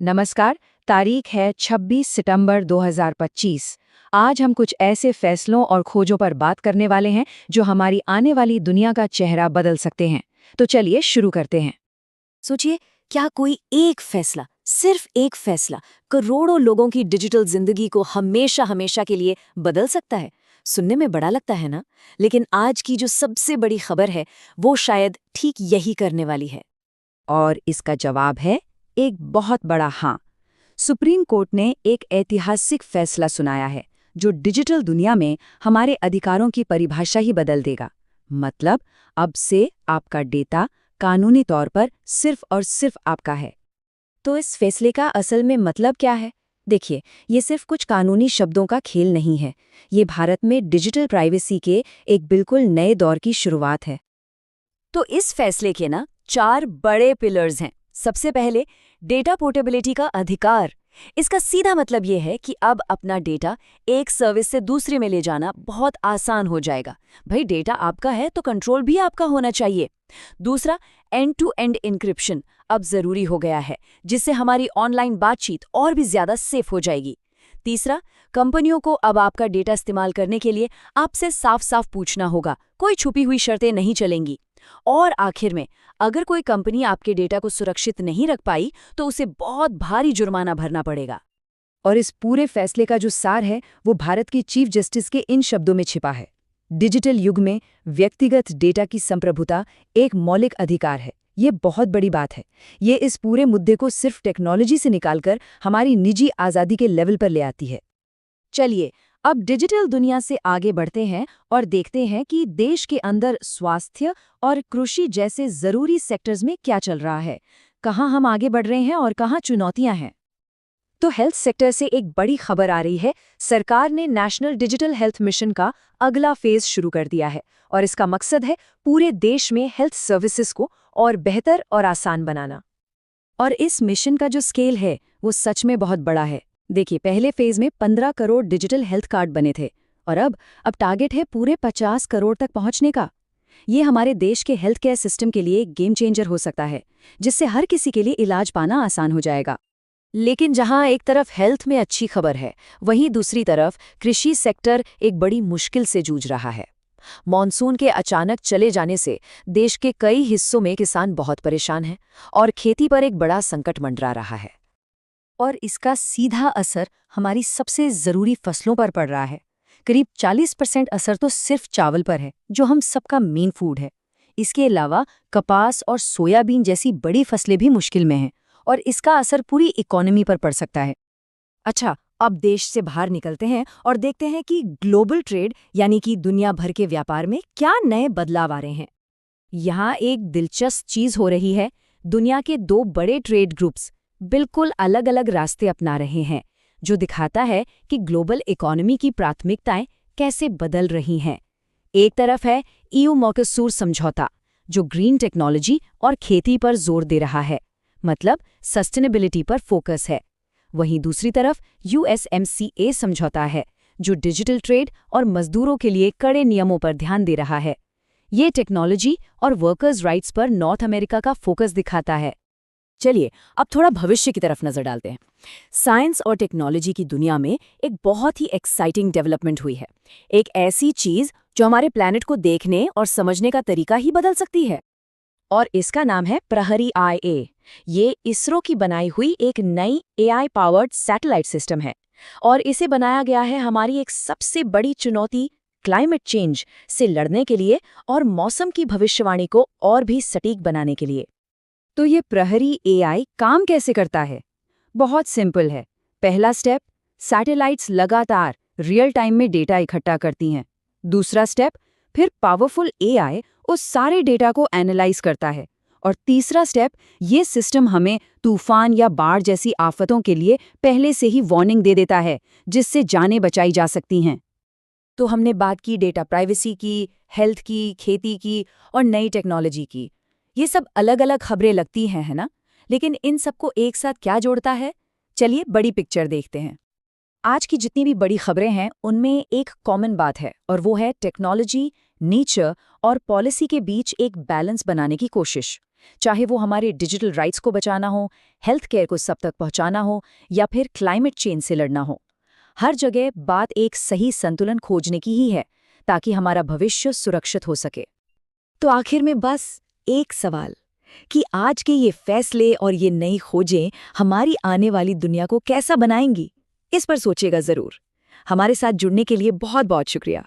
नमस्कार। तारीख है 26 सितंबर 2025। आज हम कुछ ऐसे फैसलों और खोजों पर बात करने वाले हैं जो हमारी आने वाली दुनिया का चेहरा बदल सकते हैं। तो चलिए शुरू करते हैं। सोचिए, क्या कोई एक फैसला, सिर्फ एक फैसला, करोड़ों लोगों की डिजिटल जिंदगी को हमेशा हमेशा के लिए बदल सकता है। सुनने में बड़ा लगता है ना, लेकिन आज की जो सबसे बड़ी खबर है वो शायद ठीक यही करने वाली है। और इसका जवाब है एक बहुत बड़ा हाँ। सुप्रीम कोर्ट ने एक ऐतिहासिक फैसला सुनाया है जो डिजिटल दुनिया में हमारे अधिकारों की परिभाषा ही बदल देगा। मतलब अब से आपका डेटा कानूनी तौर पर सिर्फ और सिर्फ आपका है। तो इस फैसले का असल में मतलब क्या है? देखिए, ये सिर्फ कुछ कानूनी शब्दों का खेल नहीं है। ये भारत में डिजिटल प्राइवेसी के एक बिल्कुल नए दौर की शुरुआत है। तो इस फैसले के ना 4 बड़े पिलर्स हैं। सबसे पहले, डेटा पोर्टेबिलिटी का अधिकार। इसका सीधा मतलब ये है कि अब अपना डेटा एक सर्विस से दूसरे में ले जाना बहुत आसान हो जाएगा। भाई, डेटा आपका है तो कंट्रोल भी आपका होना चाहिए। दूसरा, एंड टू एंड इंक्रिप्शन अब जरूरी हो गया है, जिससे हमारी ऑनलाइन बातचीत और भी ज्यादा सेफ हो जाएगी। तीसरा, कंपनियों को अब आपका डेटा इस्तेमाल करने के लिए आपसे साफ साफ पूछना होगा, कोई छुपी हुई शर्तें नहीं चलेंगी। और आखिर में, अगर कोई कंपनी आपके डेटा को सुरक्षित नहीं रख पाई तो उसे बहुत भारी जुर्माना भरना पड़ेगा। और इस पूरे फैसले का जो सार है वो भारत की चीफ जस्टिस के इन शब्दों में छिपा है। डिजिटल युग में व्यक्तिगत डेटा की संप्रभुता एक मौलिक अधिकार है। ये बहुत बड़ी बात है। ये इस पूरे मुद्दे को सिर्फ टेक्नोलॉजी से निकालकर हमारी निजी आज़ादी के लेवल पर ले आती है। चलिए, अब डिजिटल दुनिया से आगे बढ़ते हैं और देखते हैं कि देश के अंदर स्वास्थ्य और कृषि जैसे ज़रूरी सेक्टर्स में क्या चल रहा है, कहाँ हम आगे बढ़ रहे हैं और कहाँ चुनौतियां हैं। तो हेल्थ सेक्टर से एक बड़ी खबर आ रही है। सरकार ने नेशनल डिजिटल हेल्थ मिशन का अगला फेज शुरू कर दिया है और इसका मकसद है पूरे देश में हेल्थ सर्विसेज को और बेहतर और आसान बनाना। और इस मिशन का जो स्केल है वो सच में बहुत बड़ा है। देखिए, पहले फेज में 15 करोड़ डिजिटल हेल्थ कार्ड बने थे और अब टारगेट है पूरे 50 करोड़ तक पहुंचने का। ये हमारे देश के हेल्थ केयर सिस्टम के लिए एक गेम चेंजर हो सकता है, जिससे हर किसी के लिए इलाज पाना आसान हो जाएगा। लेकिन जहां एक तरफ हेल्थ में अच्छी खबर है, वहीं दूसरी तरफ कृषि सेक्टर एक बड़ी मुश्किल से जूझ रहा है। मॉनसून के अचानक चले जाने से देश के कई हिस्सों में किसान बहुत परेशान हैं और खेती पर एक बड़ा संकट मंडरा रहा है। और इसका सीधा असर हमारी सबसे ज़रूरी फसलों पर पड़ रहा है। करीब 40% असर तो सिर्फ चावल पर है, जो हम सबका मेन फूड है। इसके अलावा कपास और सोयाबीन जैसी बड़ी फसलें भी मुश्किल में हैं और इसका असर पूरी इकोनॉमी पर पड़ सकता है। अच्छा, अब देश से बाहर निकलते हैं और देखते हैं कि ग्लोबल ट्रेड यानी कि दुनिया भर के व्यापार में क्या नए बदलाव आ रहे हैं। यहाँ एक दिलचस्प चीज़ हो रही है। दुनिया के 2 बड़े ट्रेड ग्रुप्स बिल्कुल अलग-अलग रास्ते अपना रहे हैं, जो दिखाता है कि ग्लोबल इकोनॉमी की प्राथमिकताएं कैसे बदल रही हैं। एक तरफ है EU-मर्कोसुर समझौता, जो ग्रीन टेक्नोलॉजी और खेती पर जोर दे रहा है, मतलब सस्टेनेबिलिटी पर फोकस है। वहीं दूसरी तरफ USMCA समझौता है, जो डिजिटल ट्रेड और मजदूरों के लिए कड़े नियमों पर ध्यान दे रहा है। ये टेक्नोलॉजी और वर्कर्स राइट्स पर नॉर्थ अमेरिका का फोकस दिखाता है। चलिए, अब थोड़ा भविष्य की तरफ नजर डालते हैं। साइंस और टेक्नोलॉजी की दुनिया में एक बहुत ही एक्साइटिंग डेवलपमेंट हुई है। एक ऐसी चीज जो हमारे प्लैनेट को देखने और समझने का तरीका ही बदल सकती है। और इसका नाम है प्रहरी IA। ये इसरो की बनाई हुई एक नई AI पावर्ड सैटेलाइट सिस्टम है और इसे बनाया गया है हमारी एक सबसे बड़ी चुनौती क्लाइमेट चेंज से लड़ने के लिए और मौसम की भविष्यवाणी को और भी सटीक बनाने के लिए। तो ये प्रहरी AI काम कैसे करता है? बहुत सिंपल है। पहला स्टेप, सैटेलाइट्स लगातार रियल टाइम में डेटा इकट्ठा करती हैं। दूसरा स्टेप, फिर पावरफुल AI उस सारे डेटा को एनालाइज करता है। और तीसरा स्टेप, ये सिस्टम हमें तूफान या बाढ़ जैसी आफतों के लिए पहले से ही वार्निंग दे देता है, जिससे जानें बचाई जा सकती हैं। तो हमने बात की डेटा प्राइवेसी की, हेल्थ की, खेती की और नई टेक्नोलॉजी की। ये सब अलग अलग खबरें लगती हैं, है ना? लेकिन इन सबको एक साथ क्या जोड़ता है? चलिए बड़ी पिक्चर देखते हैं। आज की जितनी भी बड़ी खबरें हैं उनमें एक कॉमन बात है और वो है टेक्नोलॉजी, नेचर और पॉलिसी के बीच एक बैलेंस बनाने की कोशिश। चाहे वो हमारे डिजिटल राइट्स को बचाना हो, हेल्थ केयर को सब तक पहुंचाना हो या फिर क्लाइमेट चेंज से लड़ना हो। हर जगह बात एक सही संतुलन खोजने की ही है, ताकि हमारा भविष्य सुरक्षित हो सके। तो आखिर में बस एक सवाल कि आज के ये फैसले और ये नई खोजें हमारी आने वाली दुनिया को कैसा बनाएंगी, इस पर सोचिएगा ज़रूर। हमारे साथ जुड़ने के लिए बहुत बहुत शुक्रिया।